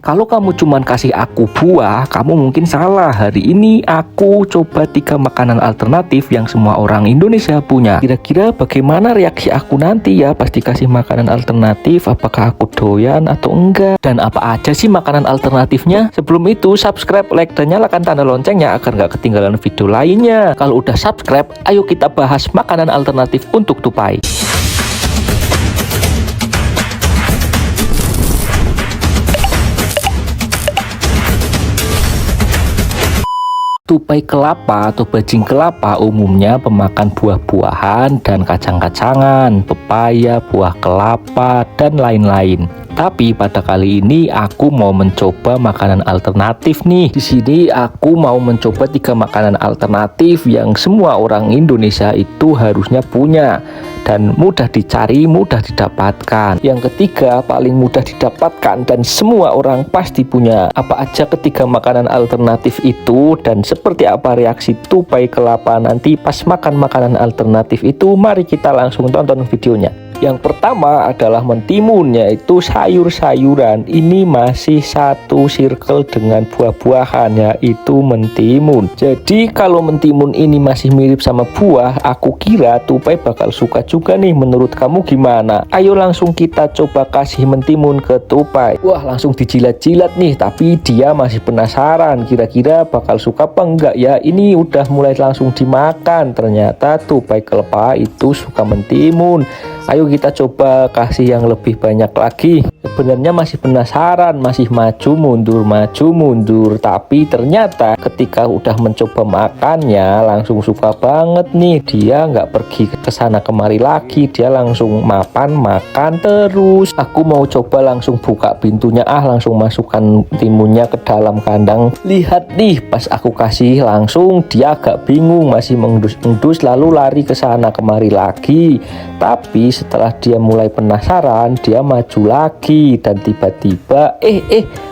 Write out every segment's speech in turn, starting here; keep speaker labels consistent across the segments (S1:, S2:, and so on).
S1: Kalau kamu cuman kasih aku buah, kamu mungkin salah. Hari ini aku coba 3 makanan alternatif yang semua orang Indonesia punya. Kira-kira bagaimana reaksi aku nanti ya pas dikasih makanan alternatif? Apakah aku doyan atau enggak? Dan apa aja sih makanan alternatifnya? Sebelum itu, subscribe, like, dan nyalakan tanda loncengnya agar nggak ketinggalan video lainnya. Kalau udah subscribe, ayo kita bahas makanan alternatif untuk tupai. Tupai kelapa atau bajing kelapa umumnya pemakan buah-buahan dan kacang-kacangan, pepaya, buah kelapa, dan lain-lain. Tapi pada kali ini aku mau mencoba makanan alternatif nih. Di sini aku mau mencoba 3 makanan alternatif yang semua orang Indonesia itu harusnya punya dan mudah dicari, mudah didapatkan. Yang ketiga paling mudah didapatkan dan semua orang pasti punya. Apa aja ketiga makanan alternatif itu dan seperti apa reaksi tupai kelapa nanti pas makan makanan alternatif itu? Mari kita langsung tonton videonya. Yang pertama adalah mentimun, yaitu sayur-sayuran. Ini masih satu circle dengan buah-buahan, yaitu mentimun. Jadi kalau mentimun ini masih mirip sama buah, aku kira tupai bakal suka juga nih. Menurut kamu gimana? Ayo langsung kita coba kasih mentimun ke tupai. Wah, langsung dijilat-jilat nih, tapi dia masih penasaran kira-kira bakal suka apa enggak ya. Ini udah mulai langsung dimakan. Ternyata tupai kelapa itu suka mentimun. Ayo kita coba kasih yang lebih banyak lagi. Sebenarnya masih penasaran, masih maju mundur, tapi ternyata ketika udah mencoba makannya langsung suka banget nih. Dia nggak pergi ke sana kemari lagi, dia langsung makan terus. Aku mau coba langsung buka pintunya, langsung masukkan timunnya ke dalam kandang. Lihat nih, pas aku kasih langsung dia agak bingung, masih mengendus lalu lari ke sana kemari lagi. Tapi setelah dia mulai penasaran, dia maju lagi dan tiba-tiba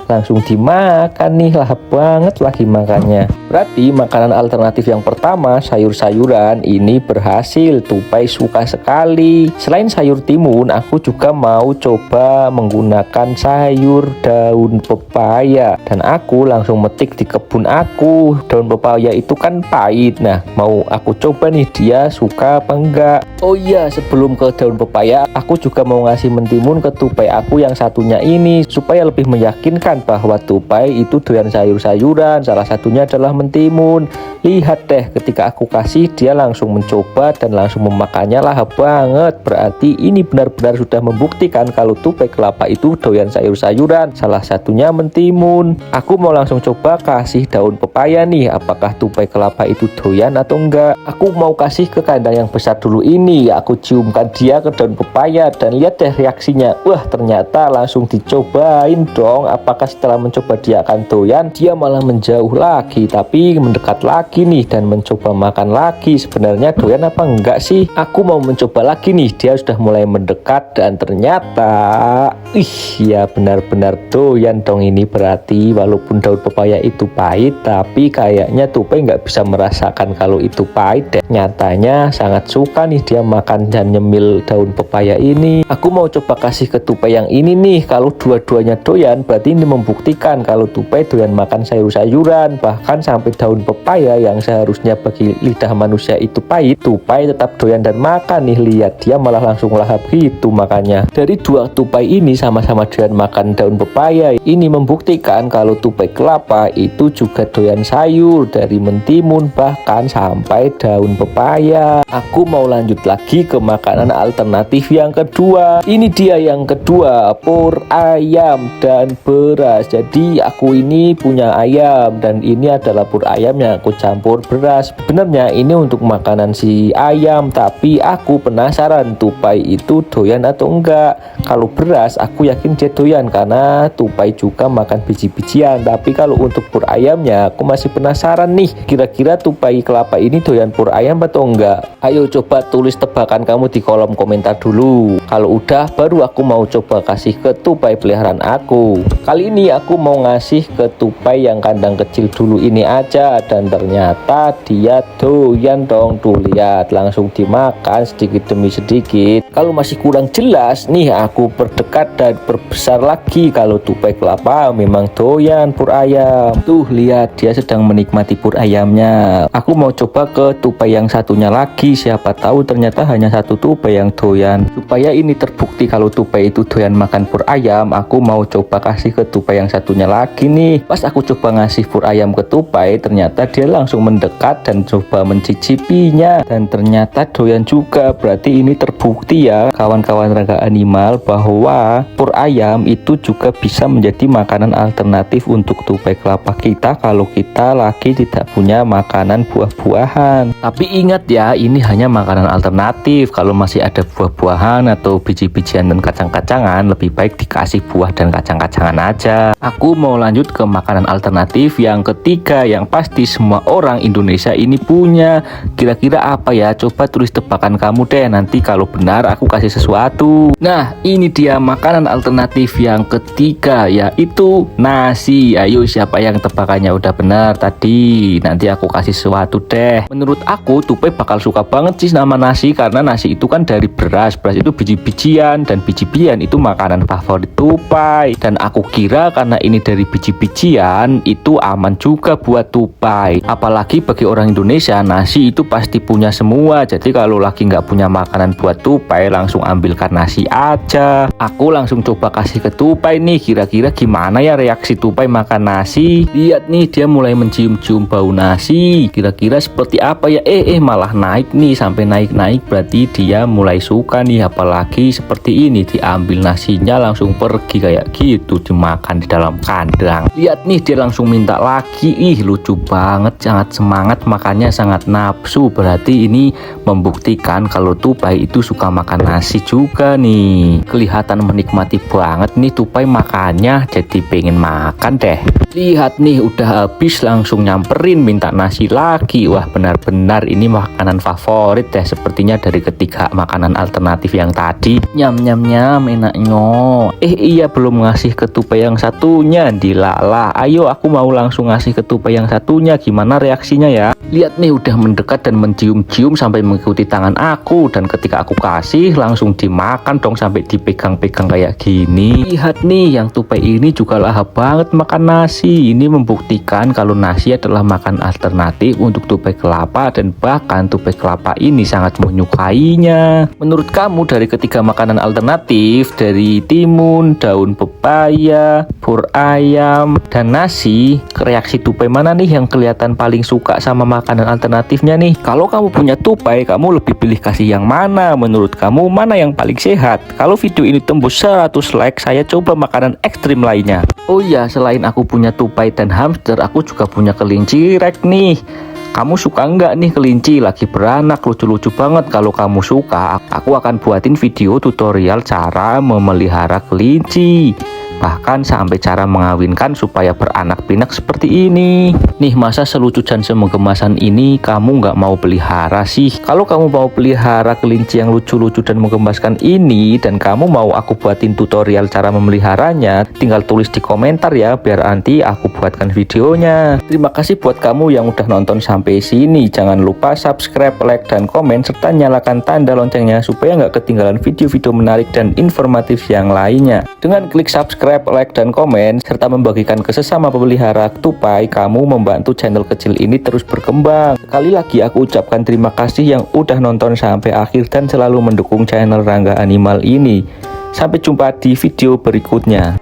S1: langsung dimakan nih, lahap banget lagi makannya. Berarti makanan alternatif yang pertama, sayur-sayuran, ini berhasil. Tupai suka sekali. Selain sayur timun, aku juga mau coba menggunakan sayur daun pepaya. Dan aku langsung metik di kebun aku. Daun pepaya itu kan pahit. Nah, mau aku coba nih, dia suka apa enggak. Oh iya, sebelum ke daun pepaya, aku juga mau ngasih mentimun ke tupai aku yang satunya ini, supaya lebih meyakinkan bahwa tupai itu doyan sayur-sayuran. Salah satunya adalah mentimun. Lihat deh, ketika aku kasih dia langsung mencoba dan langsung memakannya, lahap banget. Berarti ini benar-benar sudah membuktikan kalau tupai kelapa itu doyan sayur-sayuran. Salah satunya mentimun. Aku mau langsung coba kasih daun pepaya nih. Apakah tupai kelapa itu doyan atau enggak? Aku mau kasih ke kandang yang besar dulu ini. Aku ciumkan dia ke daun pepaya dan lihat deh reaksinya. Wah, ternyata langsung dicobain dong. Apakah setelah mencoba dia akan doyan? Dia malah menjauh lagi, tapi mendekat lagi nih dan mencoba makan lagi. Sebenarnya doyan apa enggak sih? Aku mau mencoba lagi nih. Dia sudah mulai mendekat dan ternyata ya benar-benar doyan dong ini. Berarti walaupun daun pepaya itu pahit, tapi kayaknya tupai nggak bisa merasakan kalau itu pahit deh. Nyatanya sangat suka nih dia makan dan nyemil daun pepaya ini. Aku mau coba kasih ke tupai yang ini nih. Kalau dua-duanya doyan, berarti ini membuktikan kalau tupai doyan makan sayur-sayuran, bahkan sampai daun pepaya yang seharusnya bagi lidah manusia itu pahit, tupai tetap doyan dan makan nih. Lihat, dia malah langsung lahap gitu makannya. Dari dua tupai ini sama-sama doyan makan daun pepaya, ini membuktikan kalau tupai kelapa itu juga doyan sayur, dari mentimun bahkan sampai daun pepaya. Aku mau lanjut lagi ke makanan alternatif yang kedua. Ini dia yang kedua, pur ayam dan beras. Jadi aku ini punya ayam dan ini adalah pur ayam yang aku campur beras. Sebenarnya ini untuk makanan si ayam, tapi aku penasaran tupai itu doyan atau enggak. Kalau beras aku yakin dia doyan karena tupai juga makan biji-bijian. Tapi kalau untuk pur ayamnya aku masih penasaran nih, kira-kira tupai kelapa ini doyan pur ayam atau enggak. Ayo coba tulis tebakan kamu di kolom komentar dulu. Kalau udah, baru aku mau coba kasih ke tupai peliharaan aku. Kali ini aku mau ngasih ke tupai yang kandang kecil dulu ini aja, dan ternyata ternyata dia doyan dong. Tuh lihat, langsung dimakan sedikit demi sedikit. Kalau masih kurang jelas nih, aku perdekat dan perbesar lagi. Kalau tupai kelapa memang doyan pur ayam. Tuh lihat, dia sedang menikmati pur ayamnya. Aku mau coba ke tupai yang satunya lagi, siapa tahu ternyata hanya satu tupai yang doyan. Supaya ini terbukti kalau tupai itu doyan makan pur ayam, aku mau coba kasih ke tupai yang satunya lagi nih. Pas aku coba ngasih pur ayam ke tupai, ternyata dia langsung mendekat dan coba mencicipinya, dan ternyata doyan juga. Berarti ini terbukti ya kawan-kawan Rangga Animal bahwa pur ayam itu juga bisa menjadi makanan alternatif untuk tupai kelapa kita kalau kita lagi tidak punya makanan buah-buahan. Tapi ingat ya, ini hanya makanan alternatif. Kalau masih ada buah-buahan atau biji-bijian dan kacang-kacangan, lebih baik dikasih buah dan kacang-kacangan aja. Aku mau lanjut ke makanan alternatif yang ketiga, yang pasti semua orang Indonesia ini punya. Kira-kira apa ya? Coba tulis tebakan kamu deh, nanti kalau benar aku kasih sesuatu. Nah, ini dia makanan alternatif yang ketiga, yaitu nasi. Ayo, siapa yang tebakannya udah benar tadi? Nanti aku kasih sesuatu deh. Menurut aku tupai bakal suka banget sih nama nasi, karena nasi itu kan dari beras. Beras itu biji-bijian, dan biji-bijian itu makanan favorit tupai. Dan aku kira karena ini dari biji-bijian, itu aman juga buat tupai. Apalagi bagi orang Indonesia, nasi itu pasti punya semua. Jadi kalau lagi nggak punya makanan buat tupai, langsung ambilkan nasi aja. Aku langsung coba kasih ke tupai nih, kira-kira gimana ya reaksi tupai makan nasi. Lihat nih, dia mulai mencium-cium bau nasi. Kira-kira seperti apa ya? Malah naik nih, sampai naik-naik. Berarti dia mulai suka nih. Apalagi seperti ini, diambil nasinya langsung pergi kayak gitu, dimakan di dalam kandang. Lihat nih, dia langsung minta lagi. Lucu banget, sangat semangat makannya, sangat nafsu. Berarti ini membuktikan kalau tupai itu suka makan nasi juga nih. Kelihatan menikmati banget nih tupai makannya, jadi pengen makan deh. Lihat nih, udah habis langsung nyamperin minta nasi lagi. Wah, benar-benar ini makanan favorit deh sepertinya dari ketiga makanan alternatif yang tadi. Nyam nyam nyam, enaknya. Iya, belum ngasih ke tupai yang satunya. Dilala, ayo aku mau langsung ngasih ke tupai yang satunya. Gimana reaksinya ya? Lihat nih, udah mendekat dan mencium-cium sampai mengikuti tangan aku. Dan ketika aku kasih, langsung dimakan dong sampai dipegang-pegang kayak gini. Lihat nih, yang tupai ini juga lahap banget makan nasi. Ini membuktikan kalau nasi adalah makan alternatif untuk tupai kelapa, dan bahkan tupai kelapa ini sangat menyukainya. Menurut kamu dari ketiga makanan alternatif, dari timun, daun pepaya, pur ayam, dan nasi, reaksi tupai mana nih yang kelihatan paling suka sama makanan alternatifnya nih? Kalau kamu punya tupai, kamu lebih pilih kasih yang mana? Menurut kamu mana yang paling sehat? Kalau video ini tembus 100 like, saya coba makanan ekstrim lainnya. Oh iya, selain aku punya tupai dan hamster, aku juga punya kelinci rek nih. Kamu suka nggak nih kelinci? Lagi beranak, lucu-lucu banget. Kalau kamu suka, aku akan buatin video tutorial cara memelihara kelinci. Bahkan sampai cara mengawinkan supaya beranak pinak seperti ini. Nih, masa selucu dan semegemasan ini kamu nggak mau pelihara sih? Kalau kamu mau pelihara kelinci yang lucu-lucu dan menggemaskan ini, dan kamu mau aku buatin tutorial cara memeliharanya, tinggal tulis di komentar ya, biar nanti aku buatkan videonya. Terima kasih buat kamu yang udah nonton sampai sini. Jangan lupa subscribe, like, dan komen, serta nyalakan tanda loncengnya supaya nggak ketinggalan video-video menarik dan informatif yang lainnya. Dengan klik subscribe, like, dan komen, serta membagikan ke sesama pemelihara tupai, kamu membantu channel kecil ini terus berkembang. Sekali lagi aku ucapkan terima kasih yang udah nonton sampai akhir dan selalu mendukung channel Rangga Animal ini. Sampai jumpa di video berikutnya.